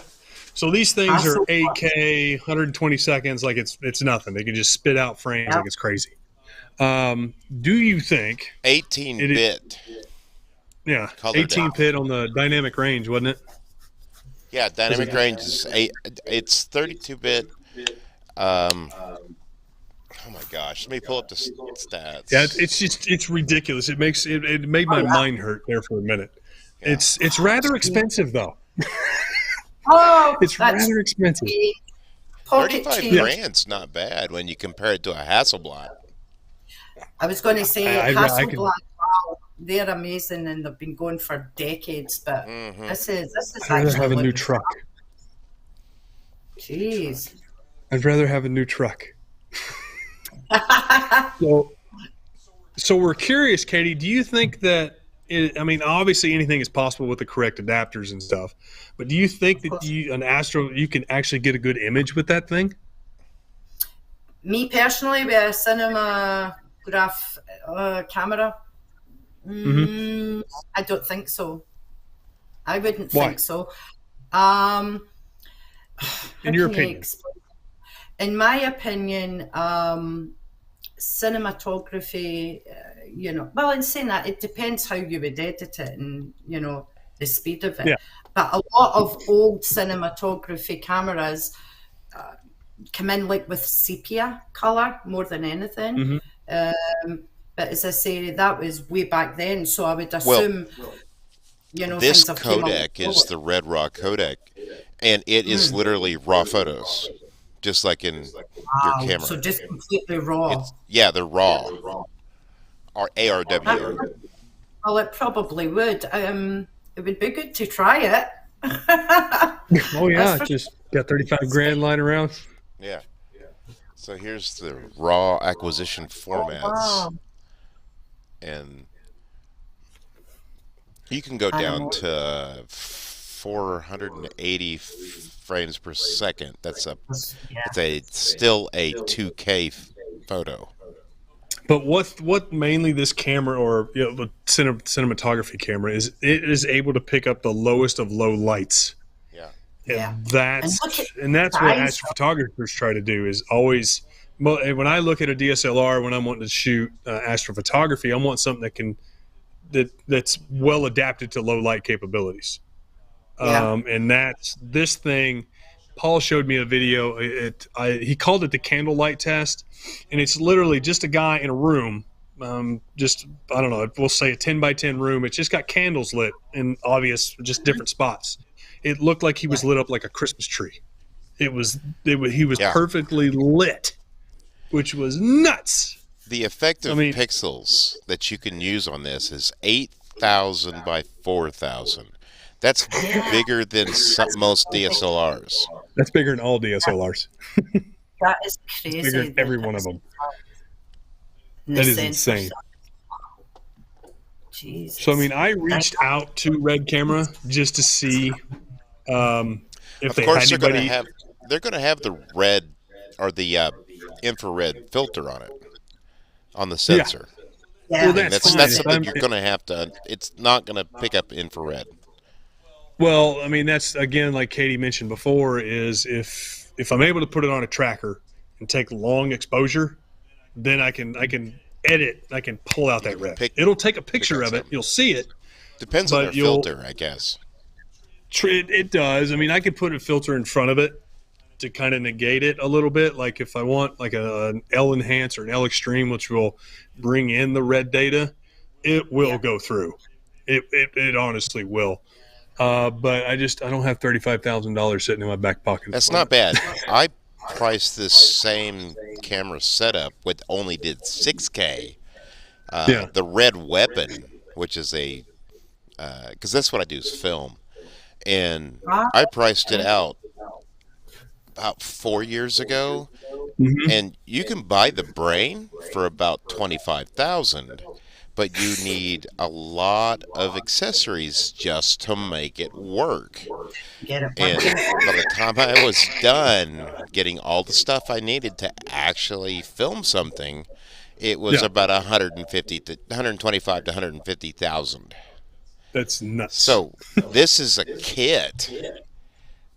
So these things are 8K, 120 seconds, like it's nothing. They can just spit out frames like it's crazy. Do you think 18-bit? Yeah, 18-bit on the dynamic range, wasn't it? Yeah, dynamic range is it's 32-bit. Oh my gosh, let me pull up the stats. Yeah, it's ridiculous. It made my mind hurt there for a minute. Yeah. It's rather expensive though. It's rather expensive. 35 grand's not bad when you compare it to a Hasselblad. I was going to say Hasselblad. They're amazing and they've been going for decades. But this is I'd rather have a new truck. Jeez. I'd rather have a new truck. So we're curious, Katie. Do you think that? Obviously anything is possible with the correct adapters and stuff. But do you think that you can actually get a good image with that thing? Me personally, with a cinematograph camera, I don't think so. I wouldn't think so. In your opinion? In my opinion, cinematography, well, in saying that, it depends how you would edit it and, the speed of it. Yeah. But a lot of old cinematography cameras come in like with sepia color more than anything. But as I say, that was way back then. So I would assume, this codec is the Red Raw codec, and it is literally raw photos, just like in your camera. So just completely raw. They're raw. Or ARW. Well, it probably would. It would be good to try it. Oh yeah, just got 35 grand lying around. Yeah. So here's the raw acquisition formats. Wow. And you can go down to 480 frames per second. That's still a 2K photo. But what mainly this camera or the cinematography camera is, it is able to pick up the lowest of low lights. And that's what astrophotographers try to do, is always, when I look at a DSLR, when I'm wanting to shoot astrophotography, I want something that's well adapted to low light capabilities. And that's this thing. Paul showed me a video. He called it the candlelight test, and it's literally just a guy in a room. Just, I don't know, we'll say a 10 by 10 room. It's just got candles lit in obvious, just different spots. It looked like he was lit up like a Christmas tree. He was perfectly lit, which was nuts. The effective pixels that you can use on this is 8,000 by 4,000. That's bigger than most DSLRs. That's bigger than all DSLRs. That is crazy. Bigger than every one of them. That is insane. Jesus. So, I reached out to Red Camera just to see if they had anybody. They're going to have the red or the infrared filter on it, on the sensor. Yeah. Well, that's something you're going to have to. It's not going to pick up infrared. Well, that's, again, like Katie mentioned before, is if I'm able to put it on a tracker and take long exposure, then I can edit. I can pull out that red. It'll take a picture of it. You'll see it. Depends on their filter, I guess. It does. I could put a filter in front of it to kind of negate it a little bit. Like if I want like an L enhance or an L extreme, which will bring in the red data, it will go through. It honestly will. But I don't have $35,000 sitting in my back pocket. That's not bad. I priced this same camera setup with only did 6K. The Red Weapon, which is because that's what I do is film, and I priced it out about 4 years ago, and you can buy the brain for about $25,000. But you need a lot of accessories just to make it work. And by the time I was done getting all the stuff I needed to actually film something, it was about $125,000 to $150,000. That's nuts. So this is a kit.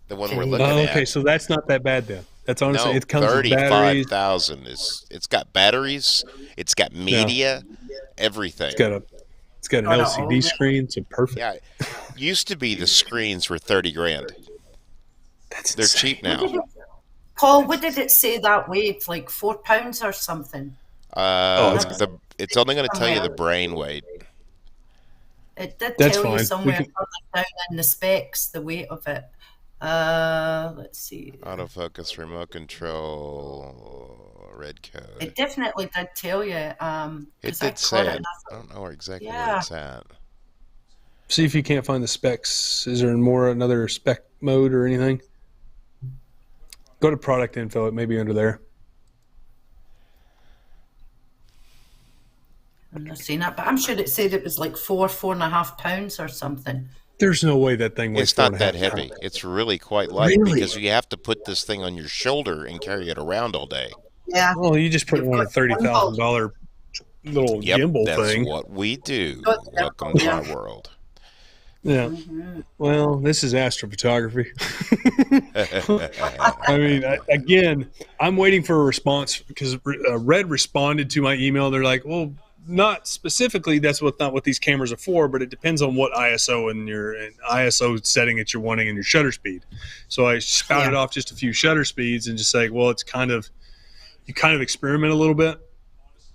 The one we're looking at. Okay, so that's not that bad then. That's honestly, it comes with batteries. $35,000. It's got batteries. It's got media. Everything. It's got an LCD screen, so perfect. Yeah, used to be the screens were $30,000. They're cheap now. Paul, what did it say that weighed? Like 4 pounds or something? It's only going to tell you the brain weight. It did tell you somewhere further down in the specs the weight of it. Let's see. Autofocus, remote control, red code. It definitely did tell you. It did say it. I don't know exactly where it's at. See if you can't find the specs. Is there another spec mode or anything? Go to product info. It may be under there. I'm not seeing that, but I'm sure it said it was like 4.5 pounds or something. There's no way that thing weighs. It's not that heavy. It's really quite light because you have to put this thing on your shoulder and carry it around all day. Yeah. Well, you just put it on a $30,000 little gimbal thing. That's what we do. Welcome to our world. Yeah. Well, this is astrophotography. Again, I'm waiting for a response because Red responded to my email. They're like, well, not specifically, not what these cameras are for, but it depends on what ISO and your ISO setting that you're wanting and your shutter speed. So I spouted off just a few shutter speeds and just like, well, it's you kind of experiment a little bit.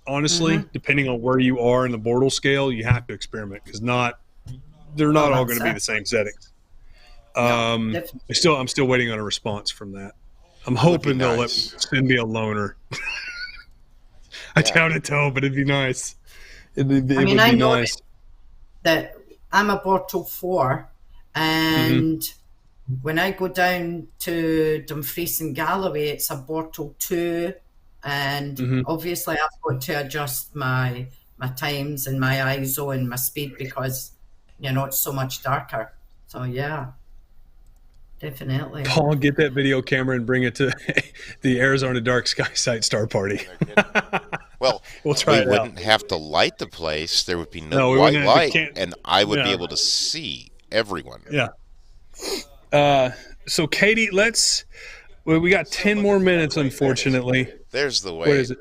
Honestly, depending on where you are in the Bortle scale, you have to experiment because they're not all going to be the same settings. I'm still waiting on a response from that. I'm hoping they'll send me a loaner. I doubt it though, but it'd be nice. It would be nice. That I'm a Bortle 4, and when I go down to Dumfries and Galloway, it's a Bortle 2, and obviously I've got to adjust my times and my ISO and my speed because it's so much darker. So yeah, definitely. Paul, get that video camera and bring it to the Arizona Dark Sky Sight Star Party. Well, we'll try it out. We wouldn't have to light the place. There would be no white light, and I would be able to see everyone. Yeah. So, Katie, we got 10 more minutes, unfortunately. There's the weight. What is it?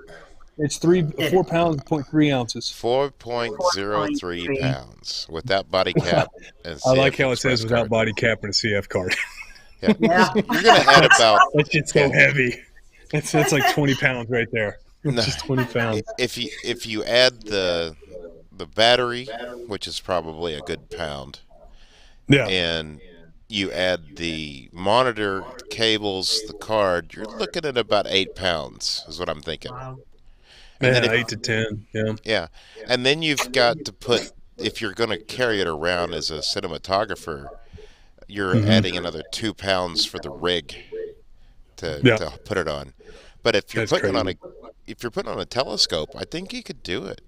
It's 4 pounds, 0.3 ounces. 4.03 pounds without body cap and I like CF how it Express says without card. body cap and a CF card. Yeah. Yeah. You're going to add about That shit's so heavy. That's like 20 pounds right there. It's No. just 20 pounds. if you add the battery, which is probably a good pound, Yeah. and you add the monitor, cables, the card, you're looking at about 8 pounds, is what I'm thinking. Wow. And then 8 to 10. Yeah. yeah, and then you've got to put, if you're going to carry it around as a cinematographer, you're adding another 2 pounds for the rig to put it on. But if you're That's putting it on crazy. if you're putting on a telescope, I think you could do it.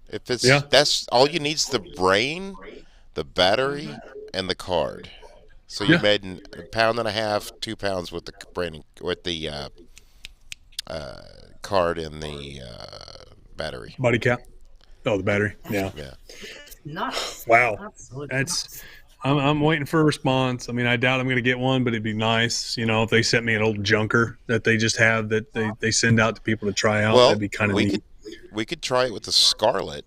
If it's Yeah. that's all you need is the brain, the battery, and the card. So you Yeah. made a pound and a half, 2 pounds with the brain, with the card and the battery. Body cap. Oh, the battery. Yeah. Yeah. Nuts. Wow. Absolutely That's. nuts. I'm waiting for a response. I mean, I doubt I'm going to get one, but it'd be nice, if they sent me an old junker that they just have that they send out to people to try out. Well, That'd be kind of neat. we could try it with the Scarlet.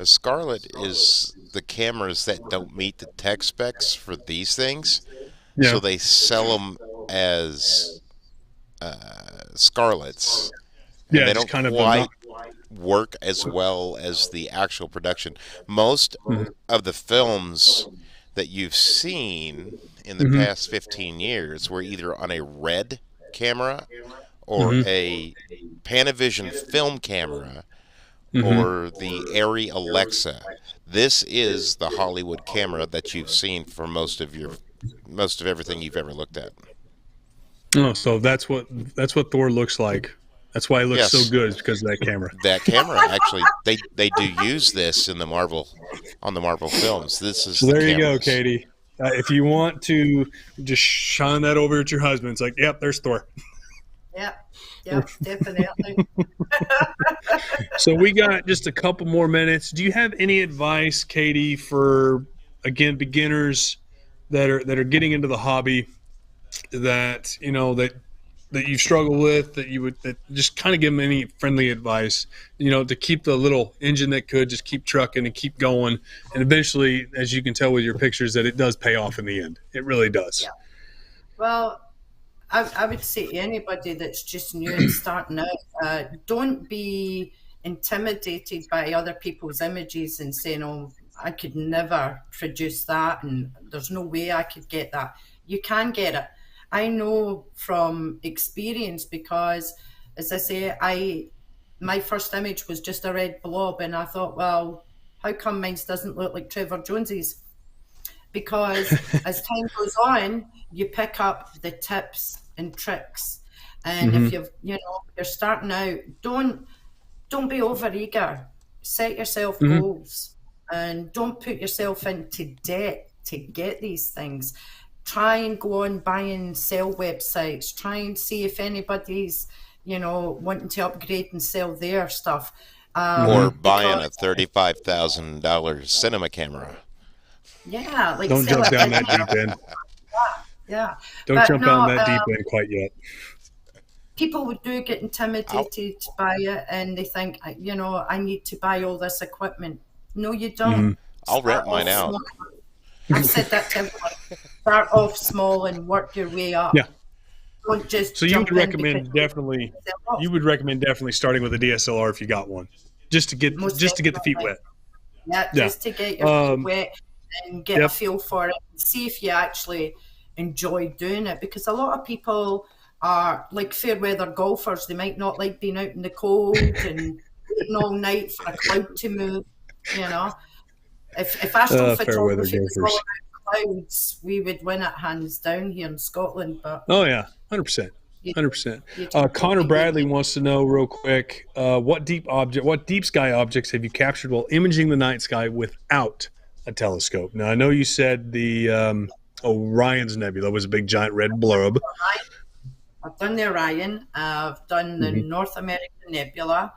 A Scarlet is the cameras that don't meet the tech specs for these things, Yeah. so they sell them as Scarlets. And Yeah, they just don't kind of quite work as well as the actual production. Most of the films that you've seen in the past 15 years were either on a red camera or a Panavision film camera or the Arri Alexa. This is the Hollywood camera that you've seen for most of everything you've ever looked at. Oh, so that's what Thor looks like. That's why he looks Yes. so good, is because of that camera. That camera, actually, they do use this in the Marvel films. This is So the there you go, cameras. Katie. If you want to just shine that over at your husband, it's like, yep, there's Thor. Yep, definitely. So we got just a couple more minutes. Do you have any advice, Katie, for, again, beginners that are getting into the hobby that that you struggle with, that just kind of give them any friendly advice, to keep the little engine that could just keep trucking and keep going, and eventually, as you can tell with your pictures, that it does pay off in the end. It really does. Yeah. Well, I would say to anybody that's just new and starting out, don't be intimidated by other people's images and saying, oh, I could never produce that and there's no way I could get that. You can get it. I know from experience because, as I say, my first image was just a red blob and I thought, well, how come mine doesn't look like Trevor Jones's? Because as time goes on, you pick up the tips and tricks. And if you're starting out, don't be over eager. Set yourself goals and don't put yourself into debt to get these things. Try and go on buying sell websites. Try and see if anybody's, wanting to upgrade and sell their stuff. Or buying a $35,000 cinema camera. Yeah, like Don't jump down that deep end. Yeah. Don't jump down that deep end quite yet. People do get intimidated by it and they think, I need to buy all this equipment. No, you don't. I'll rent mine out. I've said that to everyone. Start off small and work your way up. Yeah. Don't just So you would recommend definitely starting with a DSLR if you got one, just to get the feet wet. Yeah, just to get your feet wet and get a feel for it. See if you actually enjoy doing it, because a lot of people are like fair weather golfers. They might not like being out in the cold and waiting all night for a cloud to move. If astrophotography was all about clouds, we would win it hands down here in Scotland. But 100%. Connor Bradley wants to know real quick, what deep sky objects have you captured while imaging the night sky without a telescope? Now, I know you said the Orion's Nebula was a big giant red blurb. I've done the Orion. I've done the North American Nebula.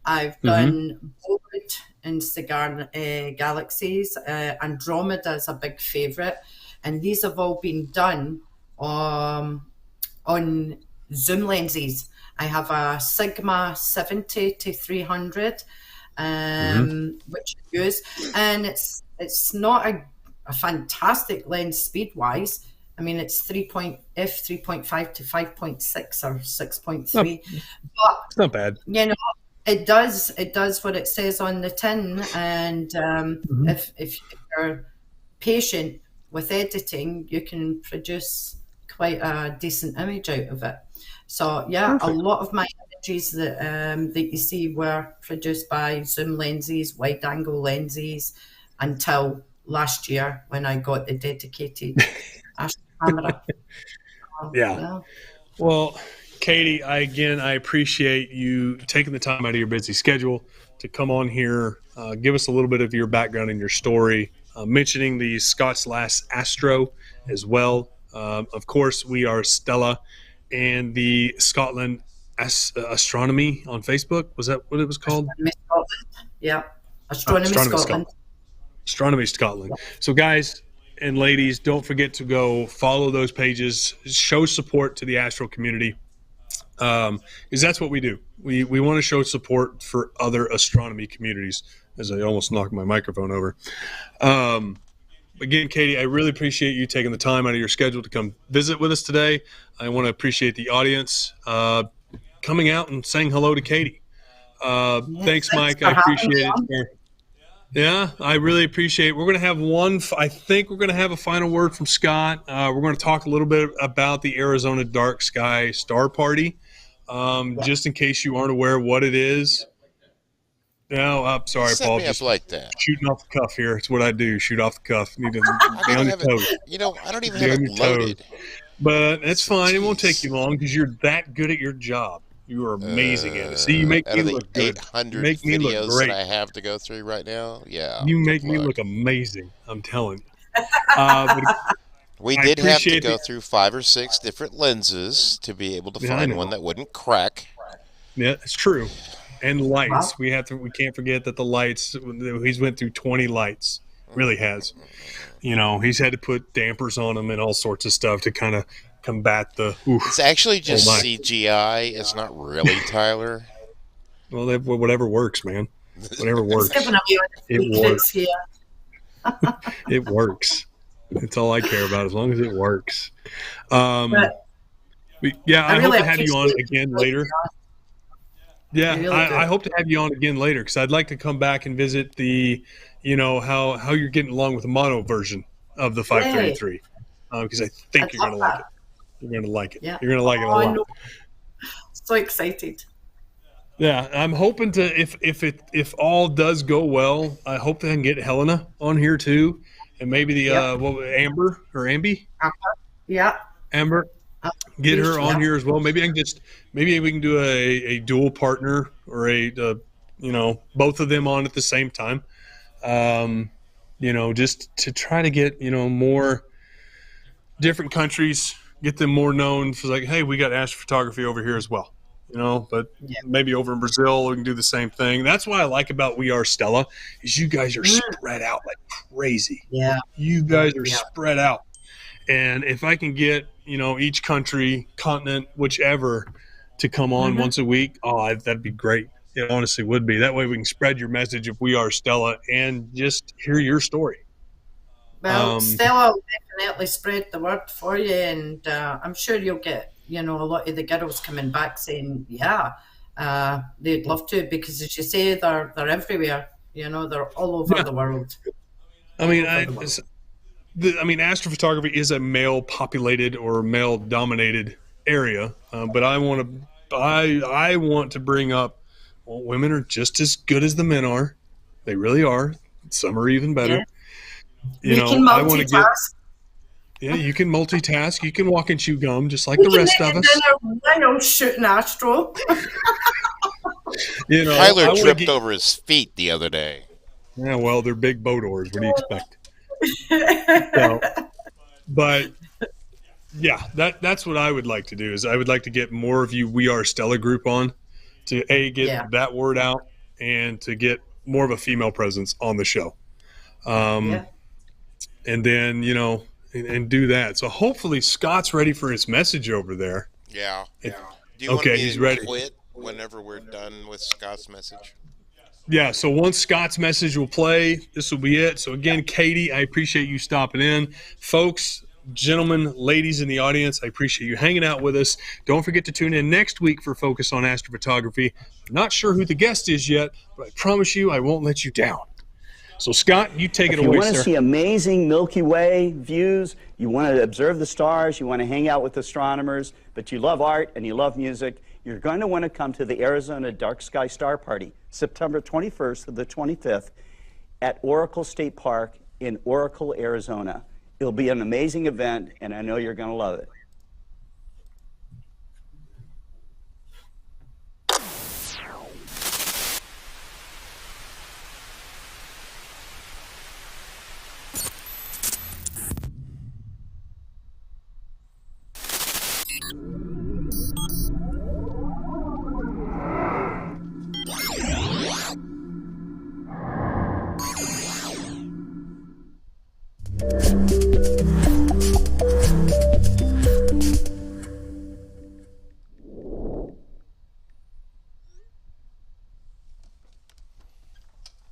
I've done Bloated and Cigar galaxies. Andromeda is a big favourite. And these have all been done on zoom lenses. I have a Sigma 70 to 300, which I use, and it's not a fantastic lens speed wise. I mean, it's 3.5 to 5.6 or 6.3, but it's not bad. You know, it does what it says on the tin, and if you're patient with editing, you can produce quite a decent image out of it. So yeah, perfect. A lot of my images that you see were produced by zoom lenses, wide angle lenses, until last year when I got the dedicated Astro camera. Yeah. Well, Katie, I appreciate you taking the time out of your busy schedule to come on here, give us a little bit of your background and your story, mentioning the Scott's Last Astro as well. Of course, we are Stella and the Scotland Astronomy on Facebook. Was that what it was called? Astronomy Scotland. Yeah. Astronomy Scotland. Astronomy Scotland. So guys and ladies, don't forget to go follow those pages, show support to the astro community, because that's what we do. We want to show support for other astronomy communities, as I almost knocked my microphone over. Again, Katie, I really appreciate you taking the time out of your schedule to come visit with us today. I want to appreciate the audience coming out and saying hello to Katie. Thanks, Mike. I appreciate it. Yeah, I really appreciate it. We're going to have I think we're going to have a final word from Scott. We're going to talk a little bit about the Arizona Dark Sky Star Party, just in case you aren't aware what it is. No, I'm sorry, Paul. Just like that. Shooting off the cuff here. It's what I do. Shoot off the cuff. Need to be on your toes. I don't even have it loaded. But that's fine. It won't take you long because you're that good at your job. You are amazing at it. See, you make me look good. 800 make me videos look great. That I have to go through right now. Yeah. You make me look amazing. I'm telling you. We did have to go through 5 or 6 different lenses to be able to find one that wouldn't crack. Yeah, it's true. And lights. Wow. We can't forget that the lights. He's went through 20 lights. Really has. He's had to put dampers on them and all sorts of stuff to kind of combat the. It's actually just CGI. It's not really Tyler. Well, whatever works, man. Whatever works. It works. It works. That's all I care about, as long as it works. I hope to have you on again later. Yeah, really I hope to have you on again later, because I'd like to come back and visit the, how you're getting along with the mono version of the 533, because I think you're going to like it. You're going to like it. Yeah. You're going to like it a lot. No. So excited. Yeah, I'm hoping to, if all does go well, I hope that I can get Helena on here too, and maybe the Amber or Amby. Yeah. Amber. Get her on here as well. Maybe we can do a dual partner, or both of them on at the same time. Just to try to get more different countries, get them more known. So like, hey, we got astrophotography over here as well. But maybe over in Brazil we can do the same thing. That's what I like about We Are Stella, is you guys are spread out like crazy. Yeah, you guys are spread out. And if I can get, each country, continent, whichever, to come on once a week, that'd be great. It honestly would be. That way we can spread your message of We Are Stella and just hear your story. Well, Stella will definitely spread the word for you, and I'm sure you'll get, a lot of the girls coming back saying, they'd love to, because as you say, they're everywhere. They're all over the world. Astrophotography is a male-populated or male-dominated area, but I want to bring up, women are just as good as the men are. They really are. Some are even better. Yeah. You can multitask. You can multitask. You can walk and chew gum just like the rest of us. I know, shooting astro. Tyler tripped over his feet the other day. Yeah, well, they're big boat oars. What do you expect? That's what I would like to do. Is I would like to get more of you We Are Stella group on to get that word out, and to get more of a female presence on the show, and then and do that. So hopefully Scott's ready for his message over there. Yeah. Do you want me he's to ready. quit whenever we're done with Scott's message? Yeah, so once Scott's message will play, this will be it. So again, Katie, I appreciate you stopping in. Folks, gentlemen, ladies in the audience, I appreciate you hanging out with us. Don't forget to tune in next week for Focus on Astrophotography. I'm not sure who the guest is yet, but I promise you I won't let you down. So Scott, you take it away, sir. If you want to see amazing Milky Way views, you want to observe the stars, you want to hang out with astronomers, but you love art and you love music, you're going to want to come to the Arizona Dark Sky Star Party, September 21st to the 25th at Oracle State Park in Oracle, Arizona. It'll be an amazing event, and I know you're going to love it.